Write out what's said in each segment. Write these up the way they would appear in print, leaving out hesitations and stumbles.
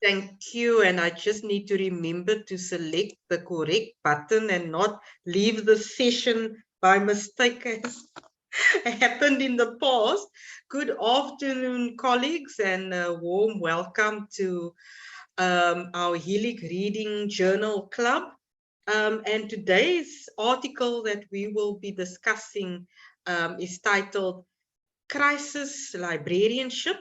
Thank you. And I just need to remember to select the correct button and not leave the session by mistake as happened in the past. Good afternoon, colleagues, and a warm welcome to our Helic Reading Journal Club. And today's article that we will be discussing is titled Crisis Librarianship,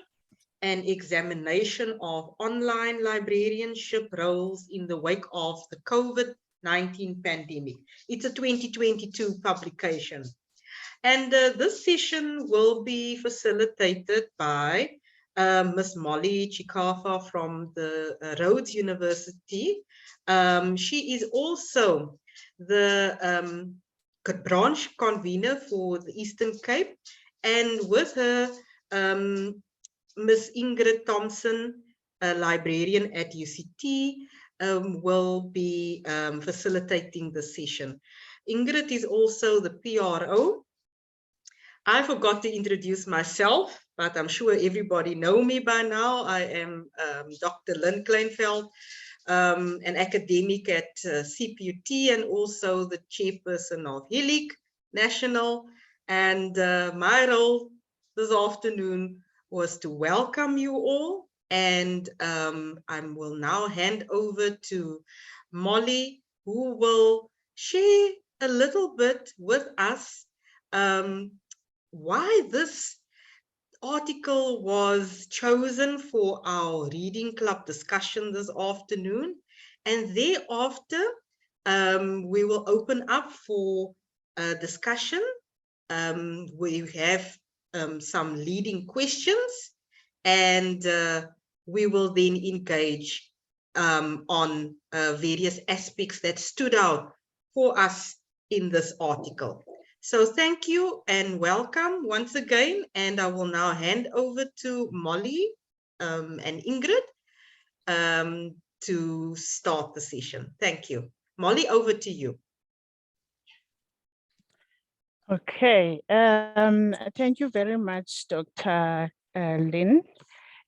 an examination of online librarianship roles in the wake of the COVID-19 pandemic. It's a 2022 publication. And this session will be facilitated by Ms. Molly Chikafa from the Rhodes University. She is also the branch convener for the Eastern Cape, and with her, Ms. Ingrid Thompson, a librarian at UCT, will be facilitating the session. Ingrid is also the PRO. I forgot to introduce myself, but I'm sure everybody know me by now. I am Dr. Lynn Kleinveld, an academic at CPUT and also the chairperson of Helic National. And my role this afternoon was to welcome you all. And I will now hand over to Molly, who will share a little bit with us why this article was chosen for our reading club discussion this afternoon. And thereafter, we will open up for a discussion. We have some leading questions, and we will then engage on various aspects that stood out for us in this article. So thank you and welcome once again. And I will now hand over to Molly and Ingrid to start the session. Thank you. Molly, over to you. Okay, thank you very much, Dr. Lynn.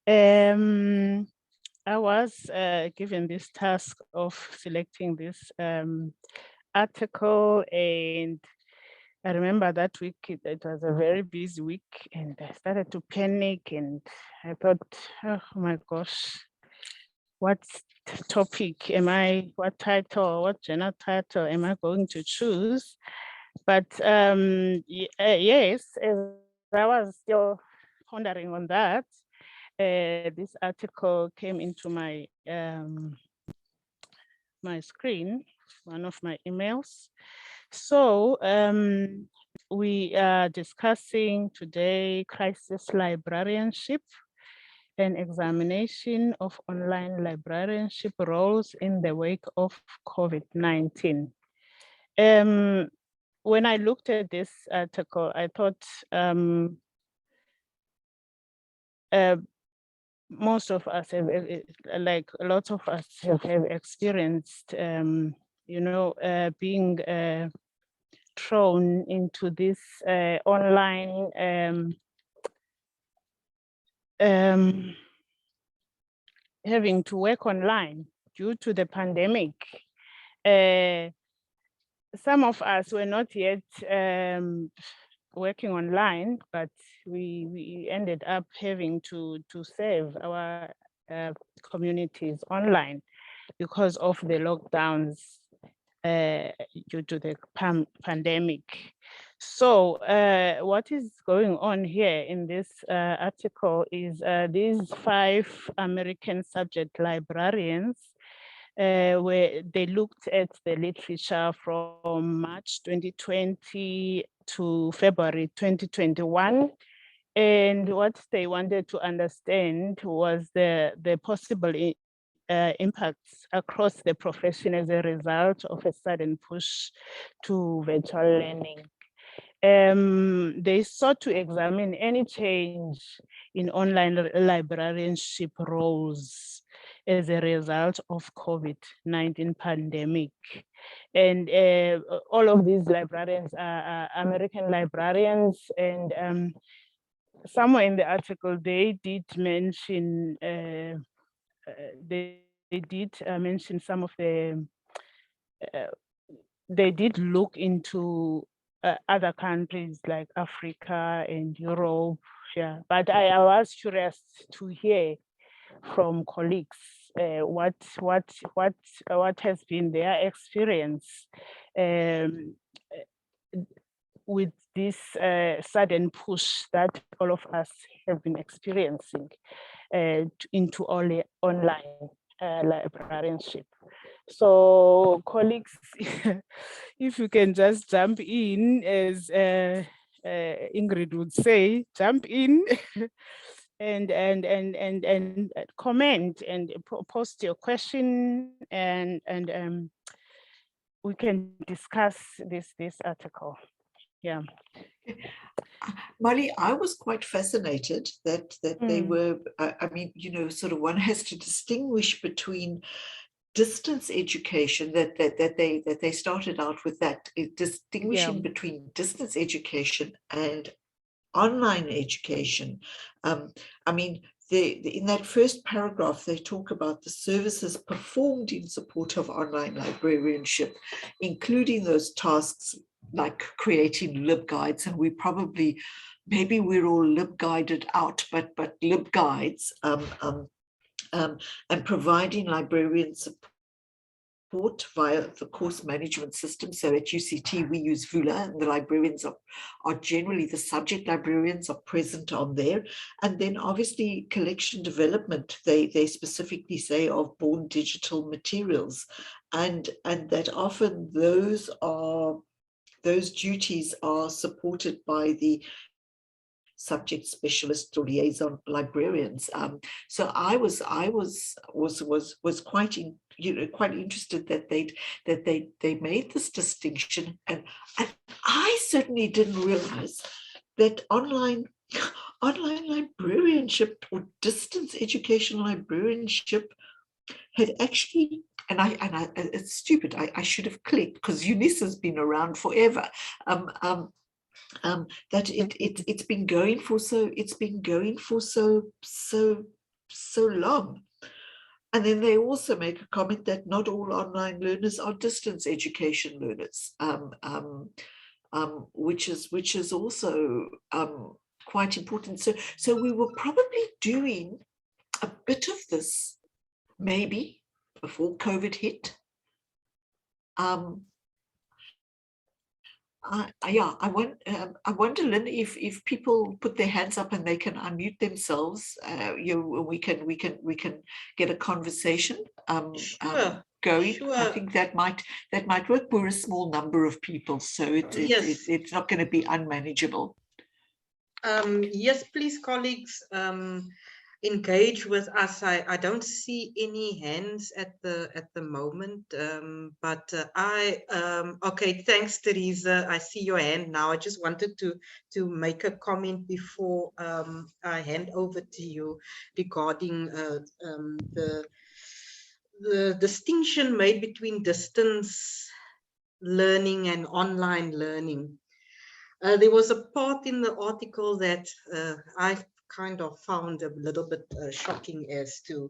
I was given this task of selecting this article, and I remember that week, it was a very busy week, and I started to panic, and I thought, oh my gosh, what topic am I, what title, what journal title am I going to choose? But yes, as I was still pondering on that, this article came into my my screen, one of my emails. So we are discussing today crisis librarianship, an examination of online librarianship roles in the wake of COVID-19. When I looked at this article, I thought most of us have, like a lot of us have experienced, you know, being thrown into this online having to work online due to the pandemic. Some of us were not yet working online, but we ended up having to serve our communities online because of the lockdowns due to the pandemic. So what is going on here in this article is these 5 American subject librarians where they looked at the literature from March 2020 to February 2021. And what they wanted to understand was the possible impacts across the profession as a result of a sudden push to virtual learning. They sought to examine any change in online librarianship roles as a result of COVID-19 pandemic. And all of these librarians are American librarians, and somewhere in the article, they did mention they did mention some of the, they did look into other countries like Africa and Europe. Yeah, but I was curious to hear from colleagues what has been their experience with this sudden push that all of us have been experiencing into online librarianship. So colleagues, if you can just jump in, as Ingrid would say, jump in and comment and post your question, and we can discuss this article. Yeah. Molly, I was quite fascinated that they were, I mean, you know, sort of one has to distinguish between distance education, that they started out with that, distinguishing between distance education and online education. I mean, in that first paragraph, they talk about the services performed in support of online librarianship, including those tasks like creating LibGuides, and we probably, maybe we're all LibGuided out, but LibGuides, and providing librarian support via the course management system. So at UCT, we use VULA, and the librarians are generally, the subject librarians are present on there. And then obviously collection development, they specifically say of born digital materials. And that often those duties are supported by the subject specialist or liaison librarians. So I was quite quite interested that they made this distinction, and I certainly didn't realize that online librarianship or distance education librarianship had actually, and it's stupid, I should have clicked, because UNIS has been around forever. That it's been going for so long. And then they also make a comment that not all online learners are distance education learners, which is also quite important. So we were probably doing a bit of this maybe before COVID hit. I wonder, Lynn, if people put their hands up and they can unmute themselves, we can get a conversation going. Sure. I think that might work. We're a small number of people, so it's not going to be unmanageable. Yes, please, colleagues, engage with us. I don't see any hands at the moment, but okay, thanks, Teresa. I see your hand now. I just wanted to make a comment before I hand over to you regarding the distinction made between distance learning and online learning. There was a part in the article that I kind of found a little bit shocking as to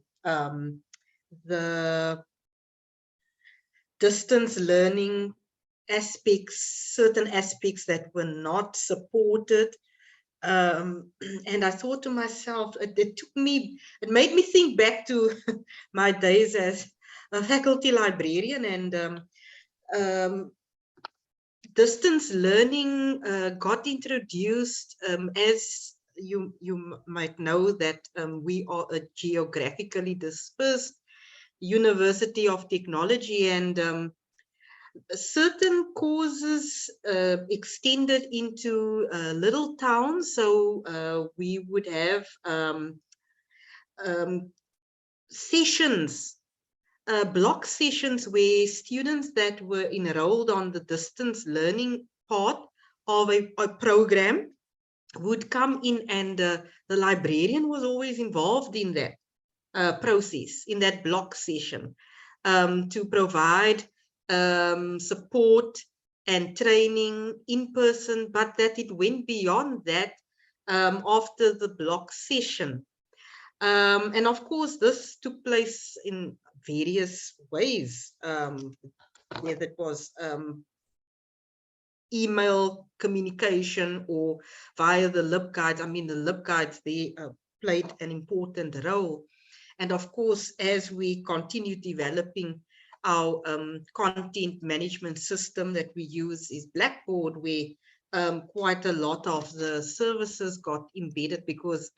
the distance learning aspects, certain aspects that were not supported. And I thought to myself, it made me think back to my days as a faculty librarian, and distance learning got introduced as you might know that we are a geographically dispersed university of technology, and certain courses extended into little towns. So we would have sessions, block sessions, where students that were enrolled on the distance learning part of a program would come in, and the librarian was always involved in that process, in that block session, to provide support and training in person, but that it went beyond that after the block session. And of course, this took place in various ways, whether it was email communication or via the LibGuides. I mean, the LibGuides, they played an important role. And of course, as we continue developing our content management system that we use is Blackboard, where quite a lot of the services got embedded, because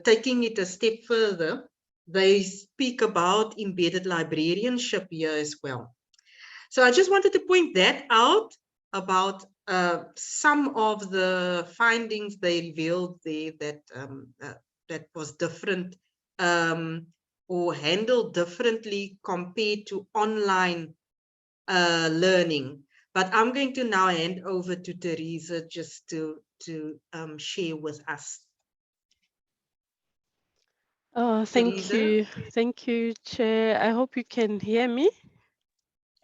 taking it a step further, they speak about embedded librarianship here as well. So I just wanted to point that out about some of the findings they revealed there that that was different or handled differently compared to online learning. But I'm going to now hand over to Teresa just to share with us. Oh, thank Teresa? you. Thank you, Chair. I hope you can hear me.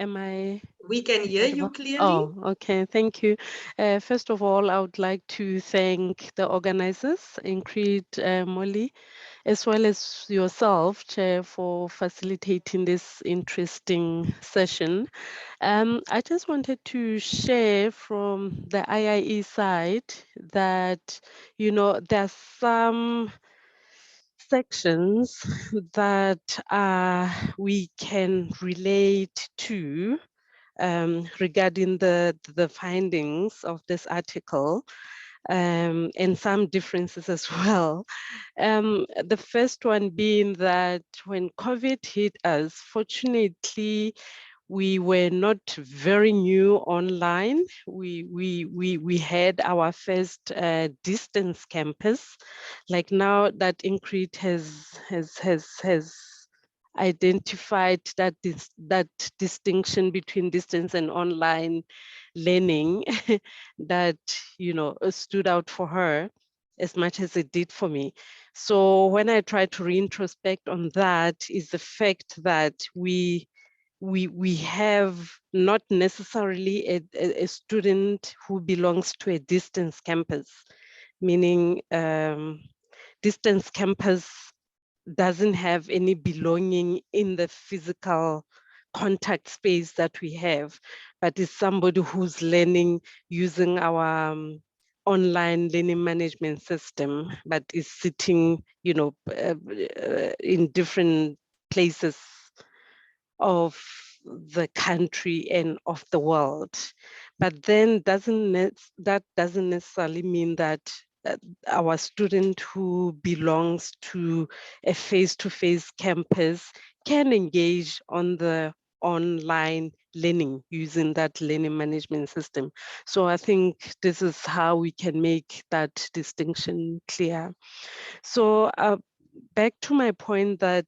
Am I We can hear you audible? clearly. Oh, okay. Thank you. First of all, I would like to thank the organizers, Ingrid, Molly, as well as yourself, Chair, for facilitating this interesting session. I just wanted to share from the IIE side that, you know, there's some sections that we can relate to regarding the findings of this article, and some differences as well. The first one being that when COVID hit us, fortunately, we were not very new online. We had our first distance campus. Like now that Ingrid has identified that that distinction between distance and online learning that, you know, stood out for her as much as it did for me. So when I try to reintrospect on that, is the fact that we have not necessarily a student who belongs to a distance campus, meaning distance campus doesn't have any belonging in the physical contact space that we have, but is somebody who's learning using our online learning management system, but is sitting, you know, in different places of the country and of the world. But then that doesn't necessarily mean that our student who belongs to a face-to-face campus can engage on the online learning using that learning management system. So I think this is how we can make that distinction clear. So back to my point that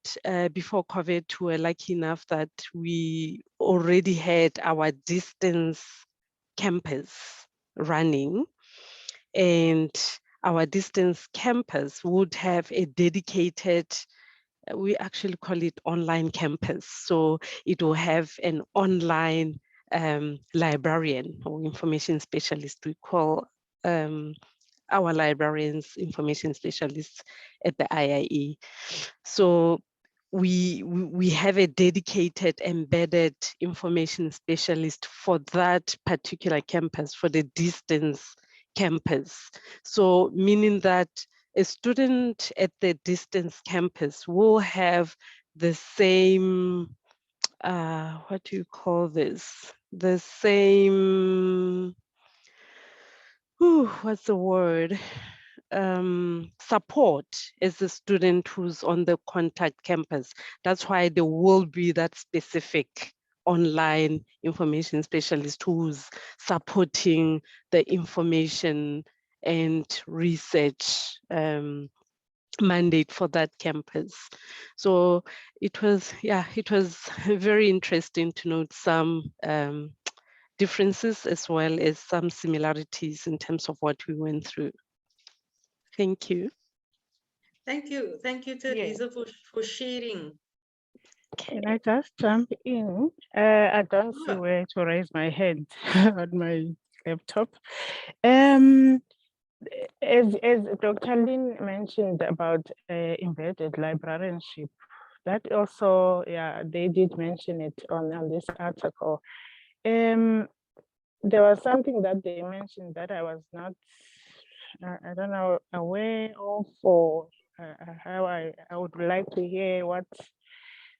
before COVID, we were lucky enough that we already had our distance campus running, and our distance campus would have a dedicated, we actually call it online campus. So it will have an online librarian or information specialist. We call our librarians information specialists at the IIE. So we have a dedicated embedded information specialist for that particular campus, for the distance campus. So meaning that a student at the distance campus will have the same, what do you call this? The same, what's the word? Support as a student who's on the contact campus. That's why there will be that specific online information specialist who's supporting the information and research mandate for that campus. So it was very interesting to note some differences as well as some similarities in terms of what we went through. Thank you. Thank you, Teresa, for sharing. Can I just jump in? I don't see Sure. where to raise my hand on my laptop. as Dr. Lin mentioned about embedded librarianship, that also, yeah, they did mention it on this article. There was something that they mentioned that I was not, I don't know, aware of, or how I would like to hear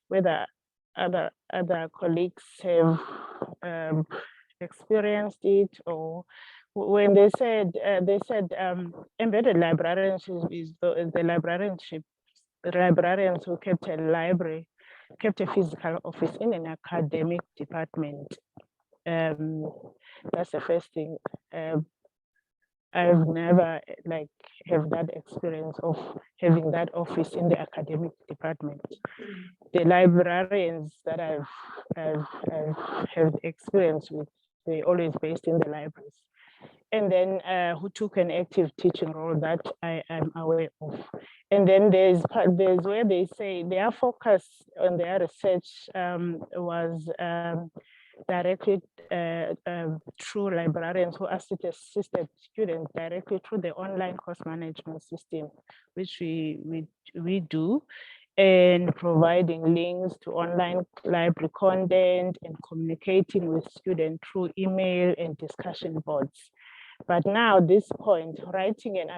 whether other colleagues have experienced it, or when they said embedded librarianship is the librarians who kept a physical office in an academic department. That's the first thing. I've never have that experience of having that office in the academic department. The librarians that I've had experience with, they always based in the libraries. And then who took an active teaching role that I am aware of. And then there's where they say their focus on their research was directly through librarians who assisted students directly through the online course management system, which we do, and providing links to online library content and communicating with students through email and discussion boards. But now this point, writing and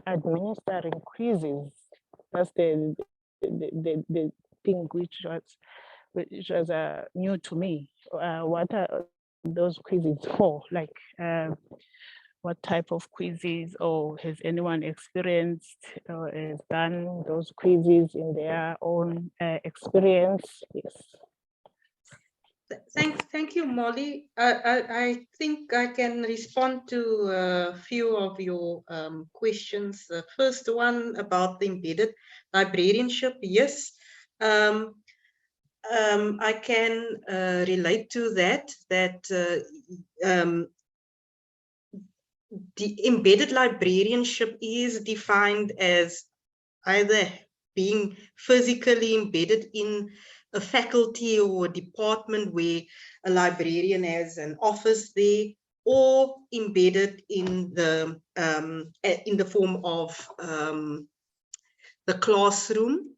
administering quizzes, that's the thing which was new to me. What are those quizzes for? Like, what type of quizzes, or has anyone experienced or has done those quizzes in their own experience? Yes. Thank you, Molly. I think I can respond to a few of your questions. The first one about the embedded librarianship. Yes, I can relate to that. The embedded librarianship is defined as either being physically embedded in a faculty or a department where a librarian has an office there, or embedded in the form of the classroom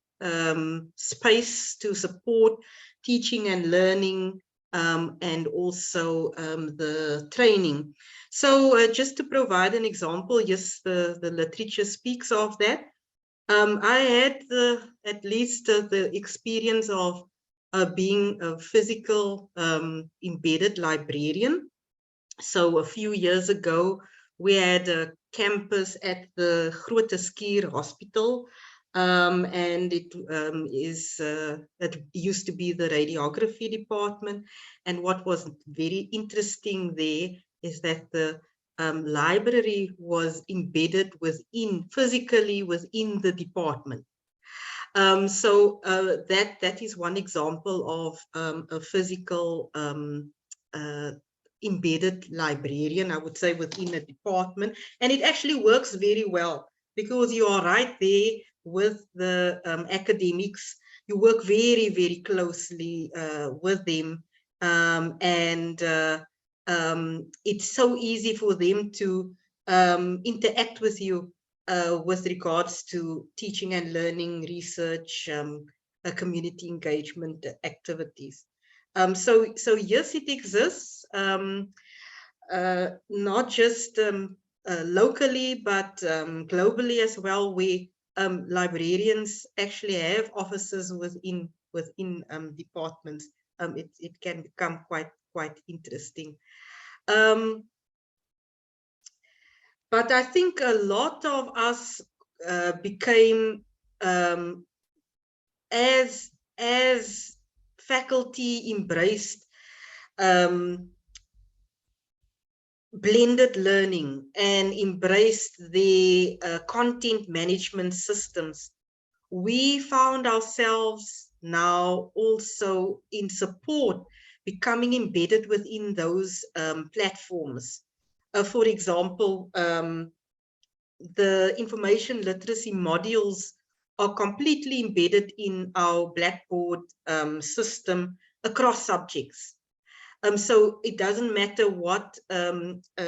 space to support teaching and learning, and also the training. So just to provide an example, yes, the literature speaks of that. I had at least the experience of being a physical embedded librarian. So a few years ago, we had a campus at the Groote Schuur Hospital, and it used to be the radiography department. And what was very interesting there is that the library was embedded physically within the department. So that is one example of a physical embedded librarian, I would say, within a department. And it actually works very well because you are right there with the academics. You work very, very closely with them. It's so easy for them to interact with you with regards to teaching and learning, research, community engagement activities. So yes, it exists, not just locally, but globally as well, where librarians actually have offices within departments. It can become quite interesting. But I think a lot of us became, as faculty embraced blended learning and embraced the content management systems, we found ourselves now also in support, becoming embedded within those platforms. For example, the information literacy modules are completely embedded in our Blackboard system across subjects. So it doesn't matter what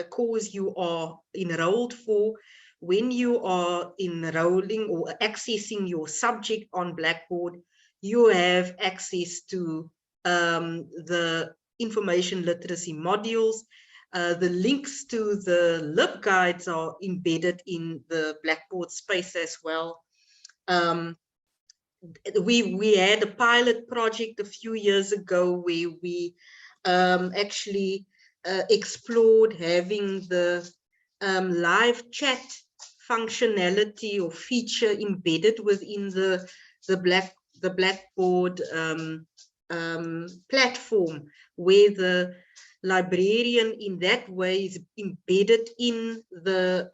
course you are enrolled for. When you are enrolling or accessing your subject on Blackboard, you have access to the information literacy modules. The links to the LibGuides are embedded in the Blackboard space as well. We had a pilot project a few years ago where we actually explored having the live chat functionality or feature embedded within the Blackboard platform, where the librarian in that way is embedded in the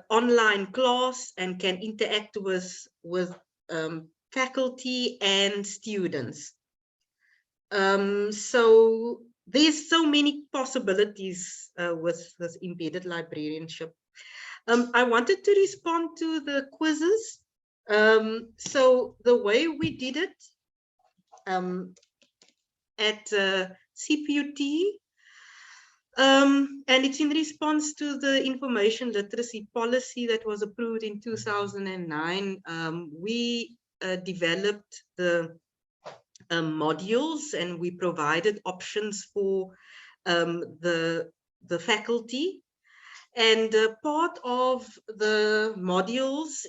online class and can interact with faculty and students. So there's so many possibilities with embedded librarianship. I wanted to respond to the quizzes. So the way we did it at CPUT, and it's in response to the information literacy policy that was approved in 2009. We developed the modules, and we provided options for the faculty. And part of the modules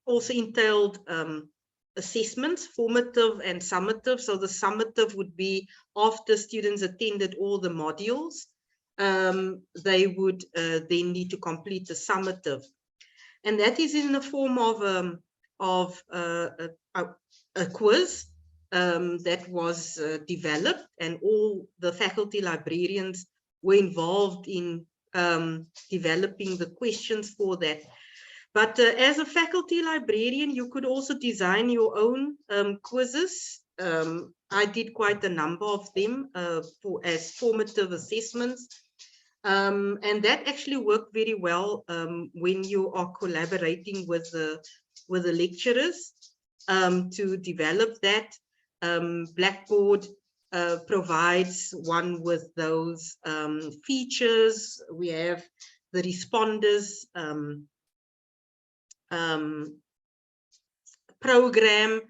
also entailed assessments, formative and summative. So the summative would be after students attended all the modules, they would then need to complete the summative. And that is in the form of a quiz that was developed, and all the faculty librarians were involved in developing the questions for that. But as a faculty librarian, you could also design your own quizzes. I did quite a number of them as formative assessments. And that actually worked very well when you are collaborating with the lecturers to develop that. Blackboard provides one with those features. We have the responders program,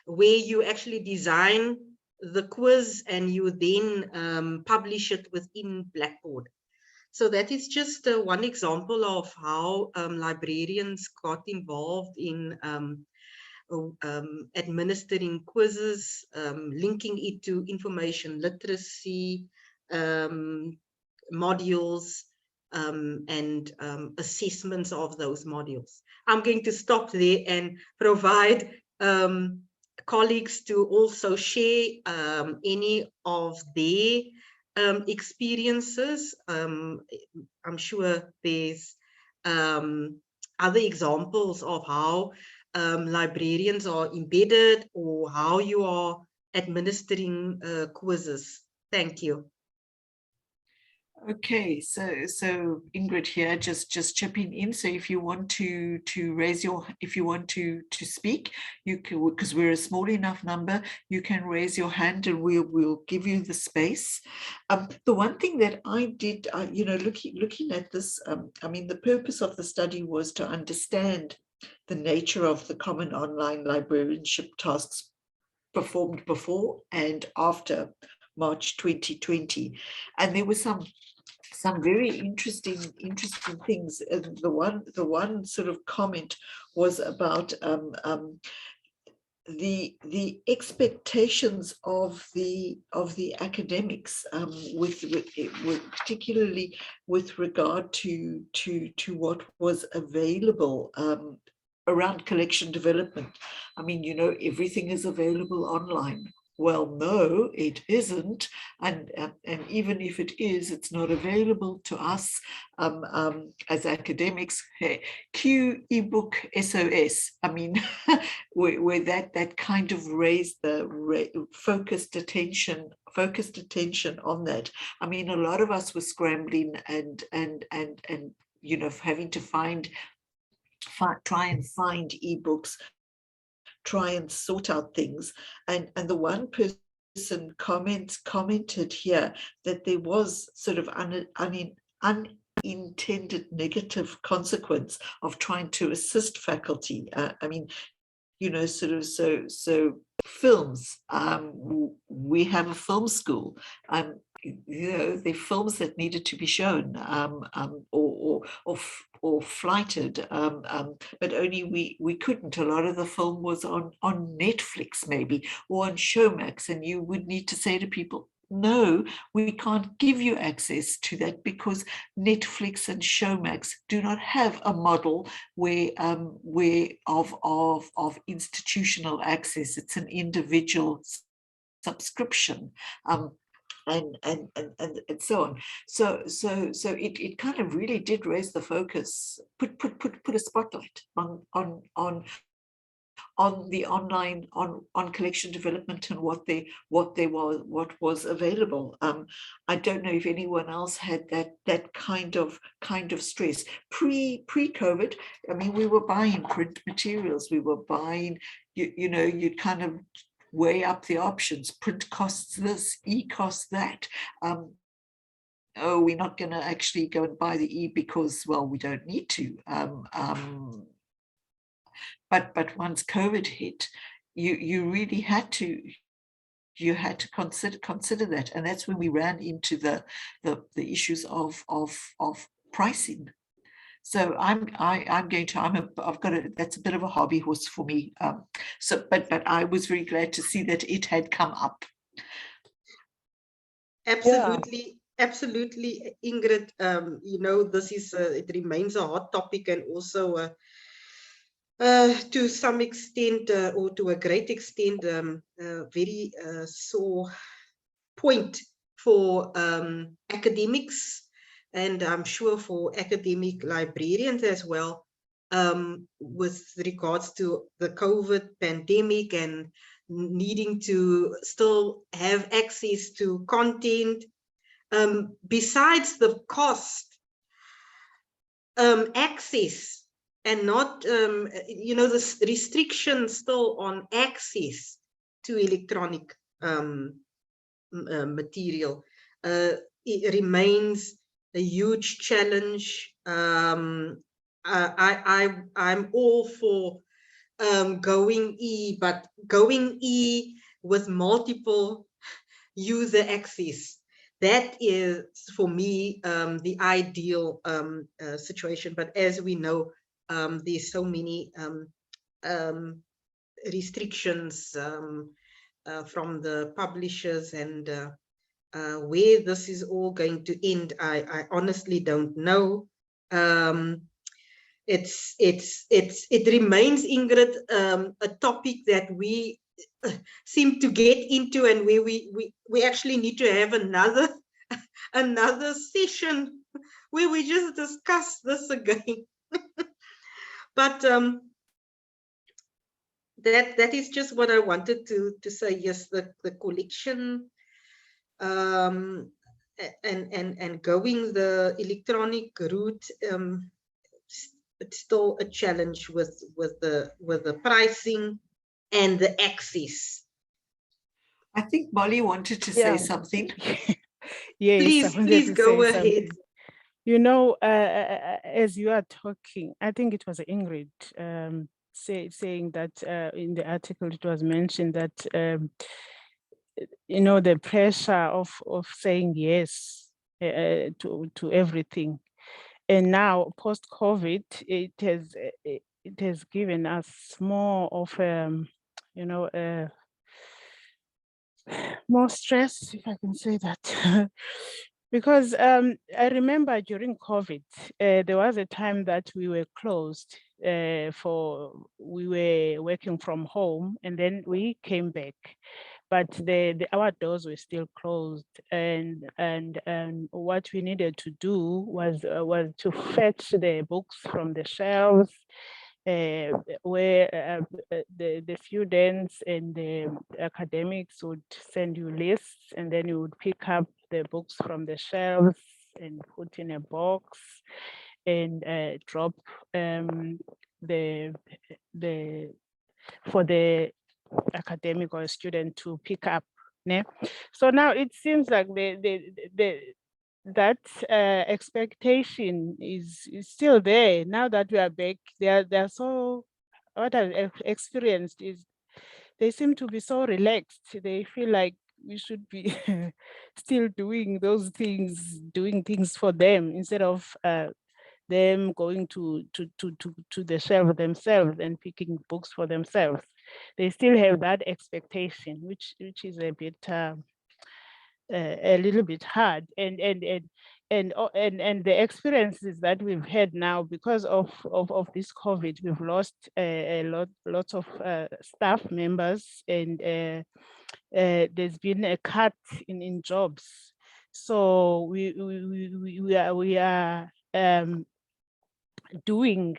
where you actually design the quiz and you then publish it within Blackboard. So that is just one example of how librarians got involved in administering quizzes, linking it to information literacy modules, and assessments of those modules. I'm going to stop there and provide colleagues to also share any of their experiences. I'm sure there's other examples of how librarians are embedded, or how you are administering quizzes. Thank you. Okay, so Ingrid here, just chipping in. So if you want to raise your, if you want to speak, you can, because we're a small enough number, you can raise your hand and we'll give you the space. The one thing that I did, you know, looking at this, I mean, the purpose of the study was to understand the nature of the common online librarianship tasks performed before and after March 2020, and there were some very interesting things. The one sort of comment was about the expectations of the academics, with particularly with regard to what was available around collection development. I mean, you know, everything is available online. Well, no, it isn't, and even if it is, it's not available to us as academics. Hey, cue ebook SOS. I mean, where that kind of raised the focused attention on that. I mean, a lot of us were scrambling and you know, having to try and find ebooks try and sort out things. And the one person commented here that there was sort of unintended negative consequence of trying to assist faculty. I mean, you know, sort of so films. We have a film school. You know, the films that needed to be shown or flighted, but only we couldn't. A lot of the film was on Netflix maybe, or on Showmax, and you would need to say to people, no, we can't give you access to that because Netflix and Showmax do not have a model where of institutional access. It's an individual subscription. And so on. So it kind of really did raise the focus, put a spotlight on the online, on collection development and what was available. I don't know if anyone else had that kind of stress pre-COVID. I mean, we were buying print materials, we were buying, you know, you'd kind of weigh up the options. Print costs this, e costs that. Oh, we're not going to actually go and buy the e because, well, we don't need to. But once COVID hit, you really had to consider that, and that's when we ran into the issues of pricing. So I've got that's a bit of a hobby horse for me. But I was very glad to see that it had come up. Absolutely, absolutely, Ingrid. You know, this is it remains a hot topic, and also to some extent, or to a great extent, very sore point for academics, and I'm sure for academic librarians as well, with regards to the COVID pandemic and needing to still have access to content. Besides the cost, access, and not, you know, the restrictions still on access to electronic material. It remains a huge challenge. I'm all for going E, but going E with multiple user access. That is, for me, the ideal situation. But as we know, there's so many restrictions from the publishers, and where this is all going to end, I honestly don't know. It remains, Ingrid, a topic that we seem to get into, and where we actually need to have another session where we just discuss this again. But that is just what I wanted to say. Yes, the collection and going the electronic route, it's still a challenge with the pricing and the access. I think Molly wanted to say something. Yes, please go ahead. You know, as you are talking, I think it was Ingrid saying that in the article it was mentioned that you know, the pressure of saying yes to everything, and now post-COVID, it has given us more of you know, more stress, if I can say that. Because I remember during COVID, there was a time that we were closed we were working from home, and then we came back, but our doors were still closed, and what we needed to do was to fetch the books from the shelves, where the students and the academics would send you lists, and then you would pick up the books from the shelves and put in a box and drop the for the academic or student to pick up. Ne? So now it seems like that expectation is still there. Now that we are back, they're so, what I've experienced is they seem to be so relaxed. They feel like we should be still doing those things, doing things for them instead of them going to the shelf themselves and picking books for themselves. They still have that expectation, which is a bit a little bit hard, and the experiences that we've had now because of this COVID, we've lost lots of staff members, and there's been a cut in jobs. So we are doing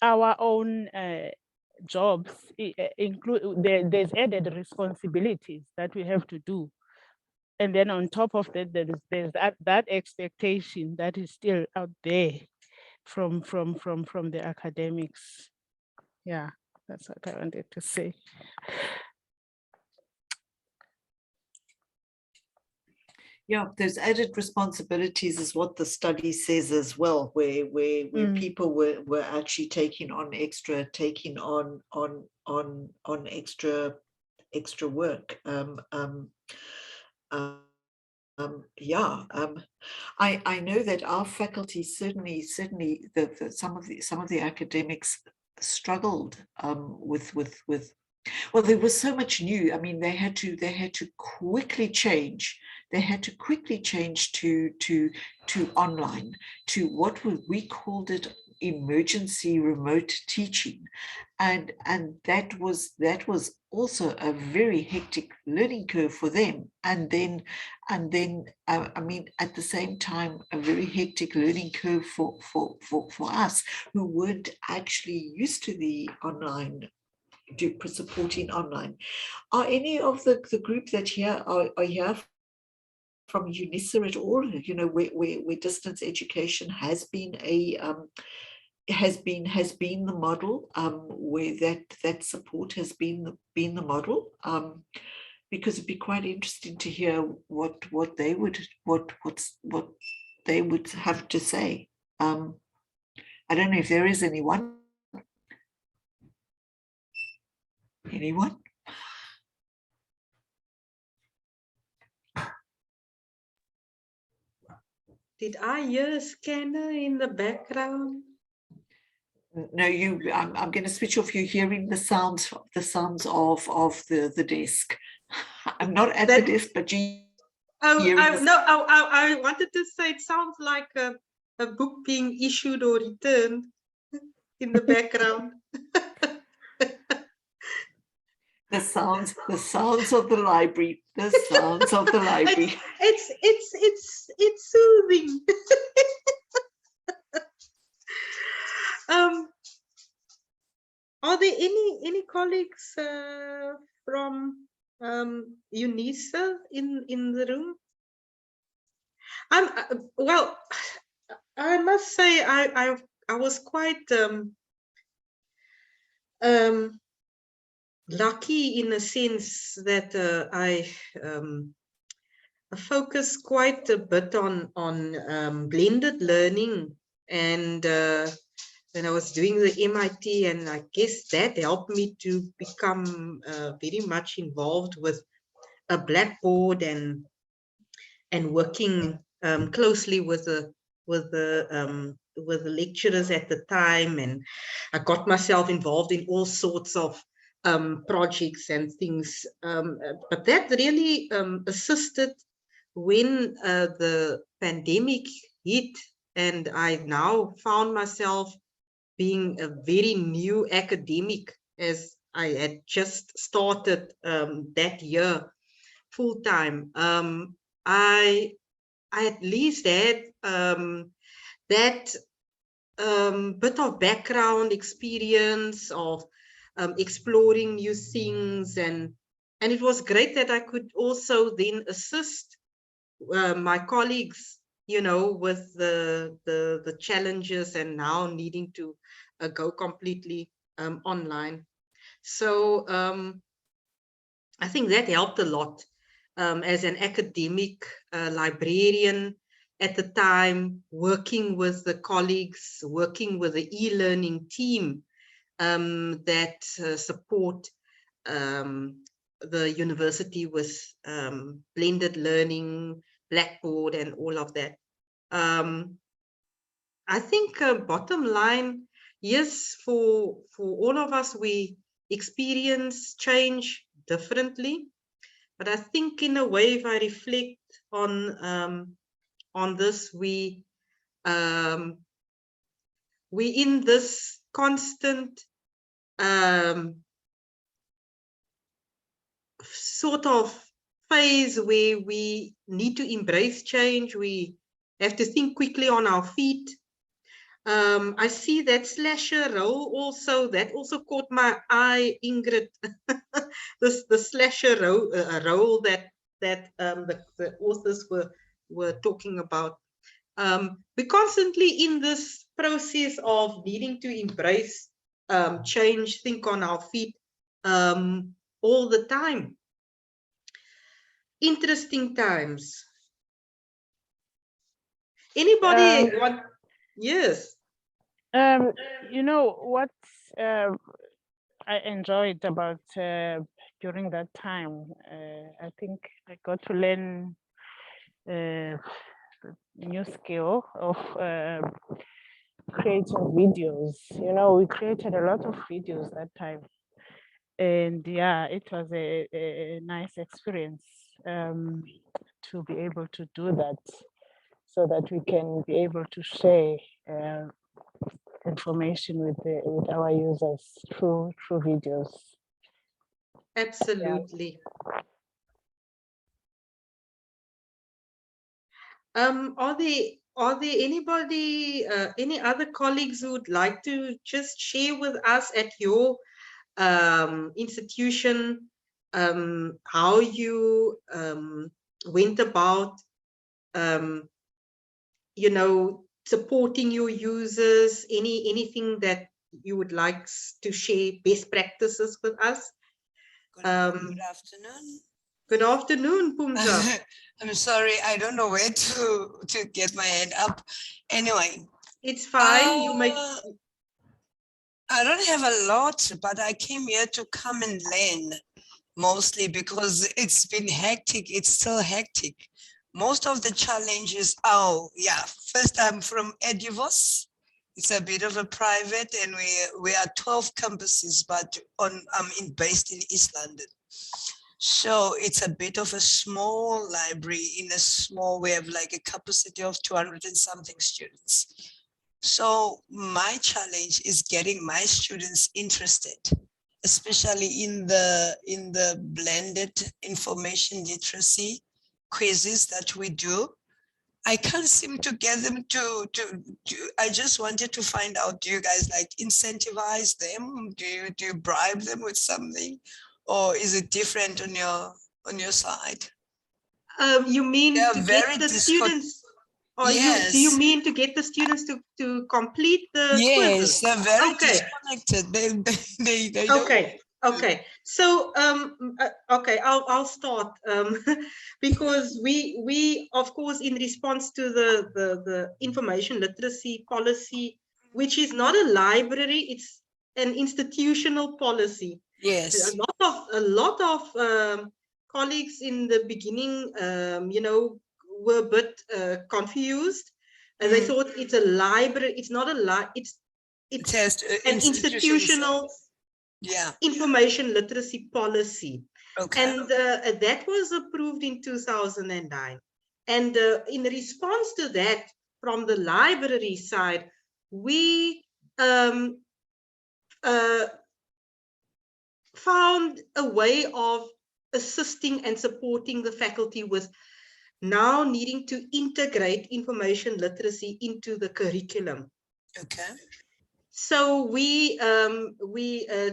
our own jobs, there's added responsibilities that we have to do. And then on top of that, there's that expectation that is still out there from the academics. Yeah, that's what I wanted to say. Yeah, those added responsibilities is what the study says as well, where people were actually taking on extra work. I know that our faculty certainly some of the academics struggled with well, there was so much new. I mean, they had to quickly change. They had to quickly change to online, to what we called it emergency remote teaching, and that was also a very hectic learning curve for them. And then I mean, at the same time, a very hectic learning curve for us who weren't actually used to the online, supporting online. Are any of the group that here are here from UNISA at all? You know, where distance education has been has been the model, where that support has been the model. Because it'd be quite interesting to hear what they would have to say. I don't know if there is anyone. Anyone? Did I hear a scanner in the background? No, I'm going to switch off. You hearing the sounds of the desk. I'm not at the desk, but you. I wanted to say it sounds like a book being issued or returned in the background. The sounds of the library. The sounds of the library. It's soothing. Are there any colleagues from UNISA in the room? Well, I must say I was quite lucky in a sense that I focus quite a bit on blended learning, and when I was doing the MIT, and I guess that helped me to become very much involved with a Blackboard and working closely with the lecturers at the time, and I got myself involved in all sorts of projects and things, but that really assisted when the pandemic hit, and I now found myself being a very new academic, as I had just started that year full time. I at least had that bit of background experience of exploring new things, and it was great that I could also then assist my colleagues, you know, with the challenges and now needing to go completely online. So I think that helped a lot as an academic librarian at the time, working with the colleagues, working with the e-learning team that support the university with blended learning, Blackboard, and all of that. I think bottom line, yes, for all of us, we experience change differently. But I think in a way, if I reflect on this, we in this constant sort of phase where we need to embrace change. We have to think quickly on our feet. I see that slasher role also, that also caught my eye, Ingrid. The slasher role that the authors were talking about. We're constantly in this process of needing to embrace change, think on our feet all the time. Interesting times. Anybody want? Yes. You know what I enjoyed about during that time. I think I got to learn new skill of creating videos. You know, we created a lot of videos that time, and yeah, it was a nice experience to be able to do that, so that we can be able to share information with our users through videos. Absolutely. Are there anybody, any other colleagues who would like to just share with us at your institution how you went about, you know, supporting your users? Anything that you would like to share, best practices with us? Good afternoon. Good afternoon, Pumza. I'm sorry, I don't know where to get my head up. Anyway. It's fine. You may. I don't have a lot, but I came here to come and learn, mostly because it's been hectic. It's still hectic. Most of the challenges, first I'm from Eduvos. It's a bit of a private, and we are 12 campuses, but I'm based in East London. So it's a bit of a small library we have like a capacity of 200 and something students. So my challenge is getting my students interested, especially in the blended information literacy quizzes that we do. I can't seem to get them to I just wanted to find out, do you guys like incentivize them? Do you bribe them with something? Or is it different on your side? You mean to get the students? Or yes. Do you mean to get the students to complete the quizzes? Yes, they're very disconnected. They okay. don't. Okay. So okay, I'll start because we of course, in response to the information literacy policy, which is not a library, it's an institutional policy. Yes. A lot of colleagues in the beginning, you know, were a bit confused, and they thought it's a library. It's not a it's an institutional information literacy policy. Okay. And that was approved in 2009. And in response to that, from the library side, we found a way of assisting and supporting the faculty with now needing to integrate information literacy into the curriculum. Okay. So we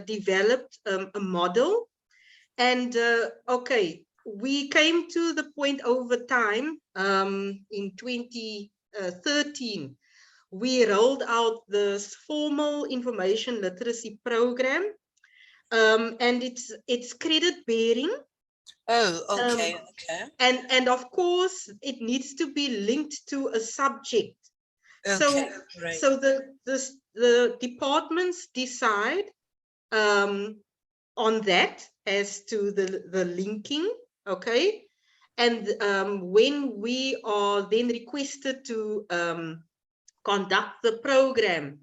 developed a model, and okay, we came to the point over time in 2013. We rolled out this formal information literacy program and it's credit bearing. Oh, okay, okay. And of course, it needs to be linked to a subject. Okay, right. So the departments decide on that as to the linking, okay? And when we are then requested to conduct the program,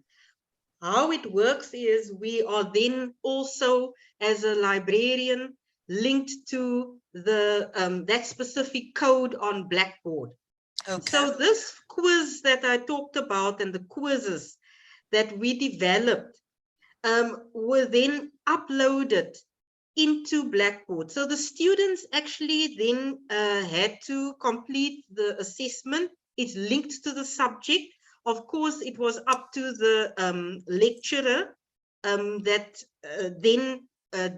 how it works is we are then also, as a librarian, linked to the that specific code on Blackboard. Okay. So this quiz that I talked about and the quizzes that we developed were then uploaded into Blackboard. So the students actually then had to complete the assessment. It's linked to the subject. Of course, it was up to the lecturer that then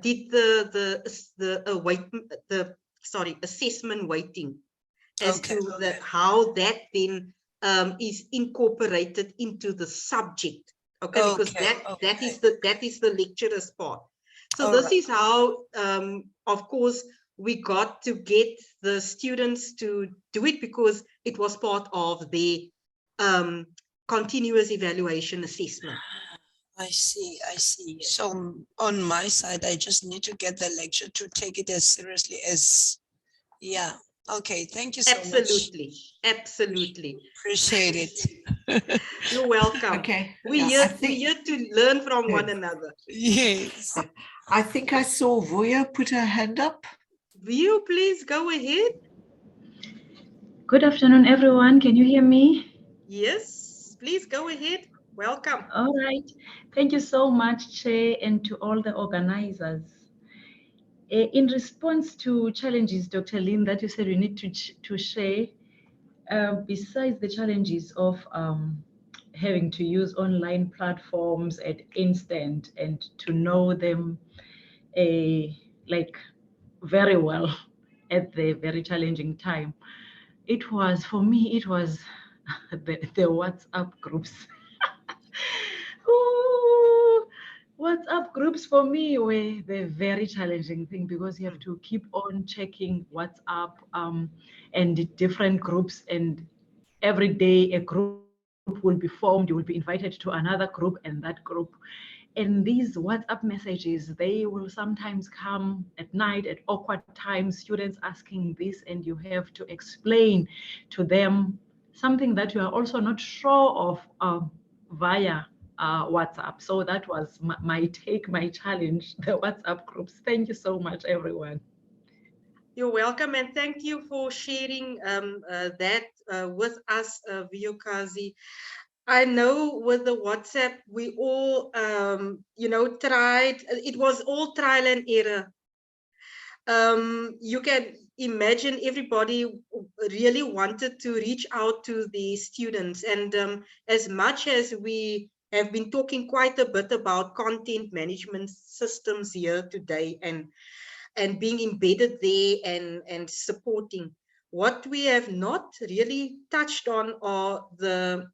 did the assessment weighting as Okay, to how that then is incorporated into the subject. Okay, because that is the lecturer's part. So this is how, of course, we got to get the students to do it, because it was part of the continuous evaluation assessment. I see, I see. So on my side, I just need to get the lecture to take it as seriously as, yeah. Okay, thank you so much. Absolutely. Appreciate it. You're welcome. Okay. We're here to learn from one another. Yes. I think I saw Vuya put her hand up. View, please go ahead. Good afternoon, everyone. Can you hear me? Yes, please go ahead. Welcome. All right. Thank you so much, Che, and to all the organizers. In response to challenges, Dr. Lin, that you said we need to share, besides the challenges of having to use online platforms at instant and to know them like very well at the very challenging time, it was, for me, it was the WhatsApp groups. Ooh, WhatsApp groups for me were the very challenging thing, because you have to keep on checking WhatsApp and different groups, and every day a group will be formed. You will be invited to another group, and that group. And these WhatsApp messages, they will sometimes come at night at awkward times, students asking this, and you have to explain to them something that you are also not sure of via WhatsApp. So that was my challenge, the WhatsApp groups. Thank you so much, everyone. You're welcome, and thank you for sharing that with us, Viyukazi. I know with the WhatsApp, we all, tried. It was all trial and error. You can imagine everybody really wanted to reach out to the students. And as much as we have been talking quite a bit about content management systems here today and being embedded there and supporting, what we have not really touched on are the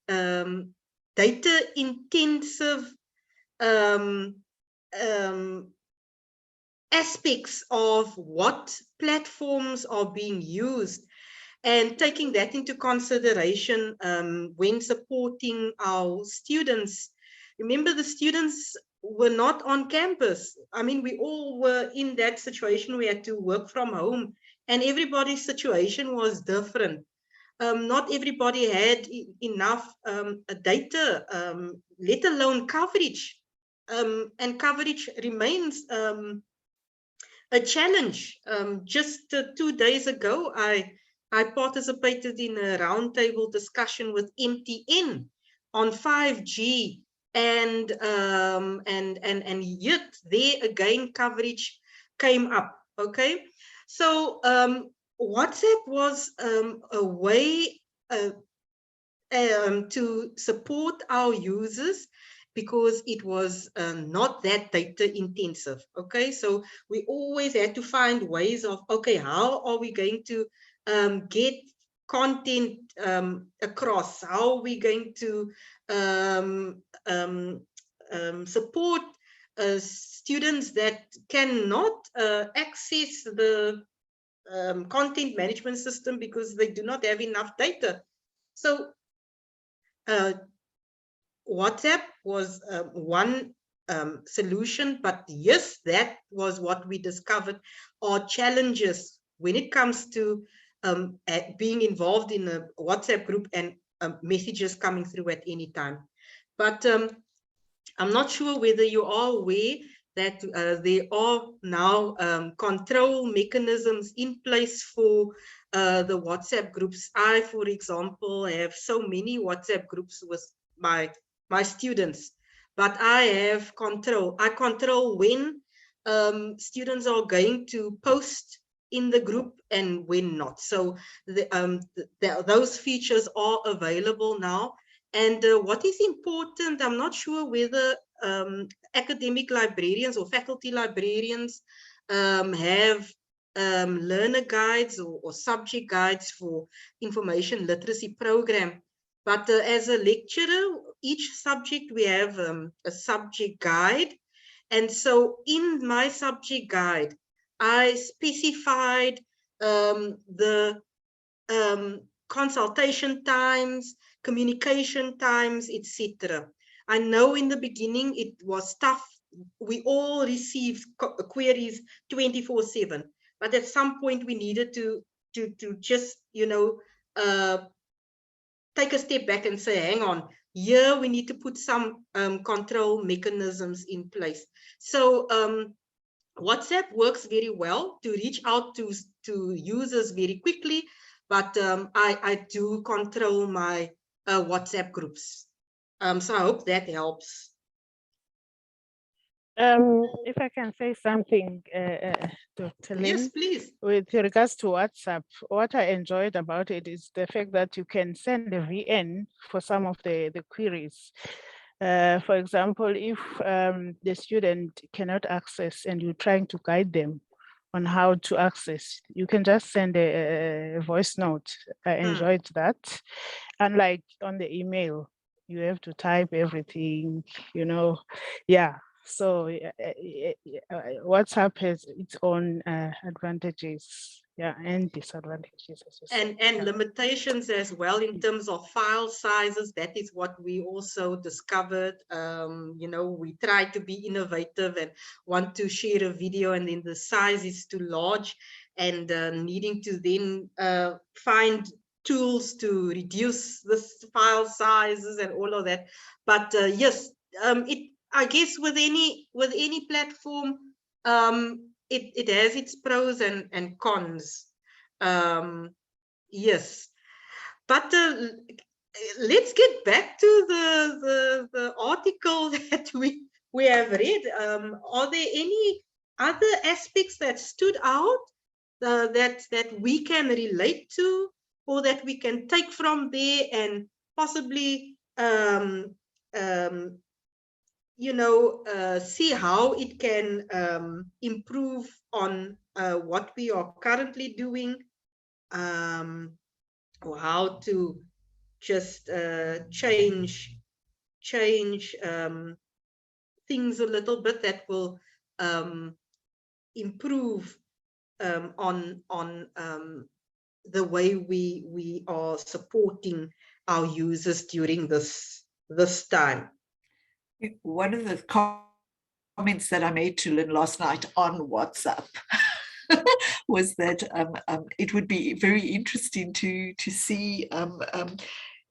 data intensive aspects of what platforms are being used, and taking that into consideration when supporting our students. Remember, the students were not on campus. I mean, we all were in that situation. We had to work from home, and everybody's situation was different. Not everybody had enough data, let alone coverage. And coverage remains a challenge. Just 2 days ago, I participated in a roundtable discussion with MTN on 5G, and yet there again coverage came up. Okay, so WhatsApp was a way to support our users, because it was not that data intensive. Okay, so we always had to find ways of, okay, how are we going to get content across? How are we going to support students that cannot access the content management system because they do not have enough data. So WhatsApp was one solution, but yes, that was what we discovered are challenges when it comes to being involved in a WhatsApp group and messages coming through at any time. But I'm not sure whether you are aware that there are now control mechanisms in place for the WhatsApp groups. I, for example, have so many WhatsApp groups with my students, but I have control. I control when students are going to post in the group and when not. So those features are available now. And what is important, I'm not sure whether academic librarians or faculty librarians have learner guides or subject guides for information literacy program. But as a lecturer, each subject we have a subject guide. And so in my subject guide, I specified the consultation times, communication times, etc. I know in the beginning it was tough. We all received queries 24/7, but at some point we needed to just, you know, take a step back and say, hang on, here we need to put some control mechanisms in place. So WhatsApp works very well to reach out to users very quickly, but I do control my WhatsApp groups. So I hope that helps. If I can say something, Dr. Lynn, Yes, please. with regards to WhatsApp, what I enjoyed about it is the fact that you can send a VN for some of the queries. For example, if the student cannot access and you're trying to guide them on how to access, you can just send a voice note. I enjoyed that. Unlike on the email, you have to type everything, you know, yeah. So WhatsApp has its own advantages, yeah, and disadvantages. As you said. And limitations as well in terms of file sizes. That is what we also discovered. You know, we try to be innovative and want to share a video, and then the size is too large, and needing to then find tools to reduce the file sizes and all of that. But yes, I guess with any platform, it has its pros and cons. Yes, but let's get back to the article that we have read. Are there any other aspects that stood out that we can relate to, or that we can take from there and possibly you know, see how it can improve on what we are currently doing, or how to just change things a little bit that will improve on the way we are supporting our users during this time. One of the comments that I made to Lynn last night on WhatsApp was that it would be very interesting to see,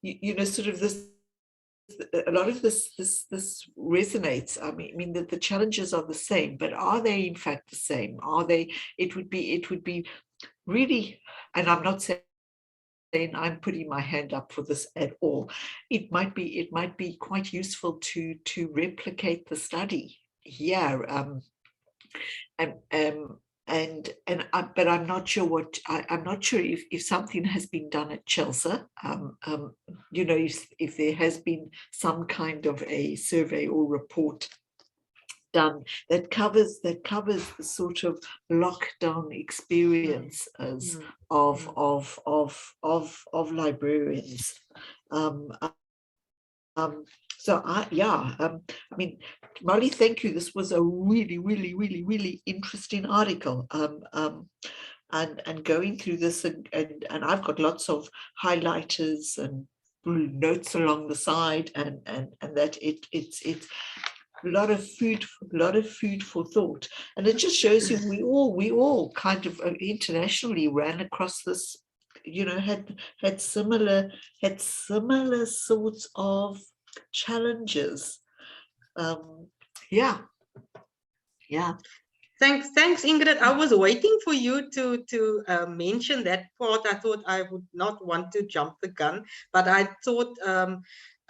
you know, sort of this. A lot of this resonates. I mean that the challenges are the same, but are they in fact the same? Are they? It would be really, and I'm not saying I'm putting my hand up for this at all. It might be quite useful to replicate the study here, but I'm not sure I'm not sure if something has been done at Chelsea. You know, if there has been some kind of a survey or report done that covers the sort of lockdown experiences of librarians. So I mean, Molly, thank you. This was a really, really, really, really interesting article. And going through this, and I've got lots of highlighters and notes along the side, and that it's a lot of food for thought. And it just shows you we all kind of internationally ran across this, you know, had similar sorts of challenges. Yeah. Thanks, Ingrid. I was waiting for you to mention that part. I thought I would not want to jump the gun, but I thought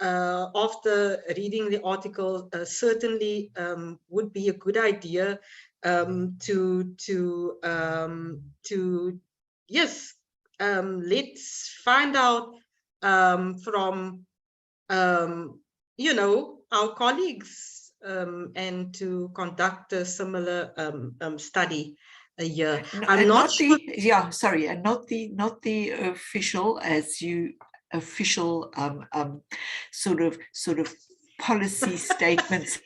after reading the article, certainly would be a good idea yes, let's find out from you know, our colleagues and to conduct a similar study a year. I'm not sure. Sorry, and not the official, sort of policy statements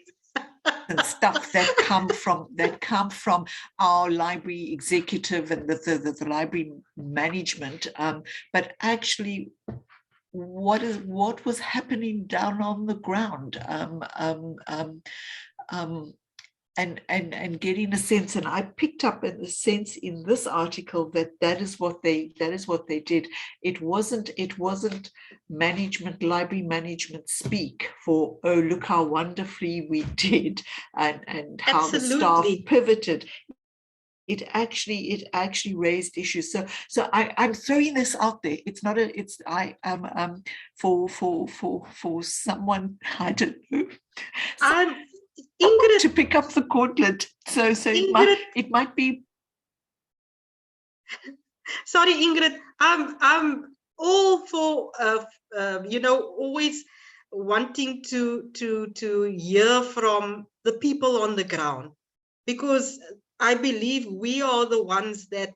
and stuff that come from our library executive and the library management, but actually what was happening down on the ground, and getting a sense. And I picked up in the sense in this article that is what they did. It wasn't library management speak for, oh, look how wonderfully we did, and how the staff pivoted. It actually raised issues. So I'm throwing this out there. It's not for someone, I don't know, Ingrid, to pick up the gauntlet. So Ingrid, it might be. Sorry, Ingrid. I'm all for you know, always wanting to hear from the people on the ground, because I believe we are the ones that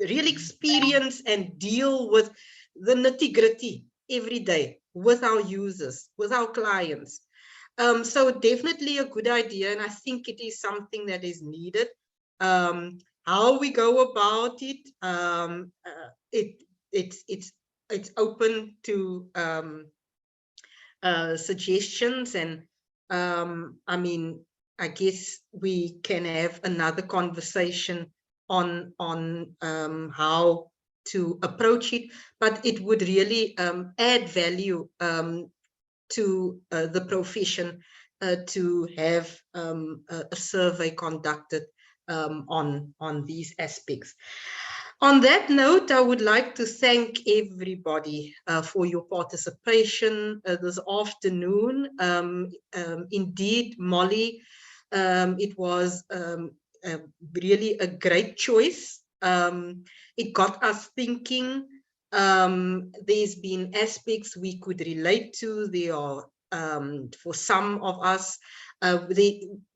really experience and deal with the nitty-gritty every day with our users, with our clients. So definitely a good idea, and I think it is something that is needed. How we go about it, it's open to suggestions, and I mean, I guess we can have another conversation on how to approach it, but it would really add value to the profession to have a survey conducted on these aspects. On that note, I would like to thank everybody for your participation this afternoon. Indeed, Molly, it was really a great choice. It got us thinking. There's been aspects we could relate to. There are, for some of us,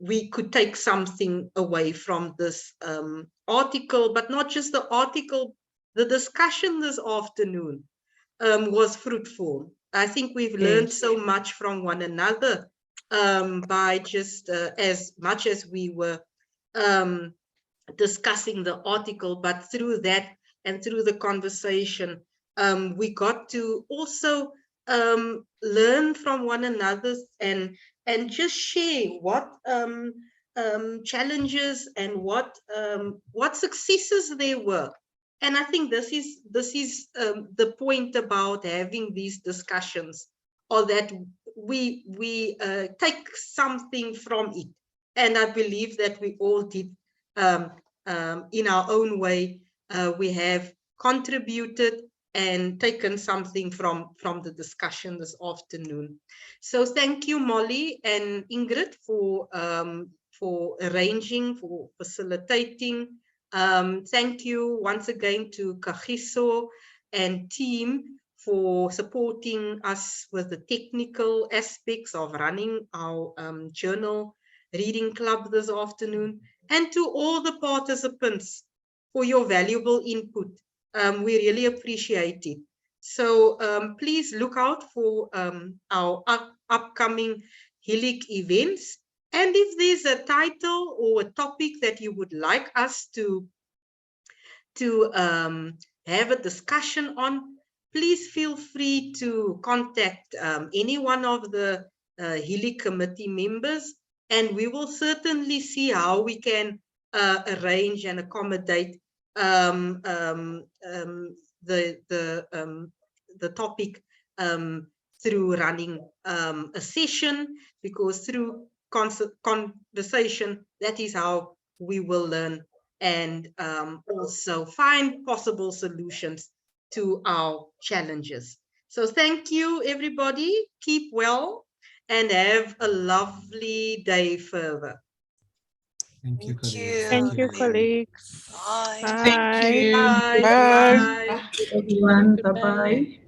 we could take something away from this article, but not just the article. The discussion this afternoon was fruitful. I think we've learned so much from one another by just as much as we were discussing the article, but through that and through the conversation, we got to also learn from one another and just share what challenges and what successes there were. And I think this is the point about having these discussions, or that we take something from it. And I believe that we all did in our own way. We have contributed and taken something from the discussion this afternoon. So thank you, Molly and Ingrid, for arranging, for facilitating. Thank you once again to Kagiso and team for supporting us with the technical aspects of running our journal reading club this afternoon, and to all the participants for your valuable input. We really appreciate it. So please look out for our upcoming Helic events. And if there's a title or a topic that you would like us to have a discussion on, please feel free to contact any one of the Helic committee members, and we will certainly see how we can arrange and accommodate the topic through running a session, because through conversation, that is how we will learn and also find possible solutions to our challenges. So thank you, everybody. Keep well and have a lovely day further. Thank you, Thank colleagues. you. Thank you, colleagues. Bye. Bye. Thank you. Bye. Bye. Bye. Everyone, Goodbye. bye-bye.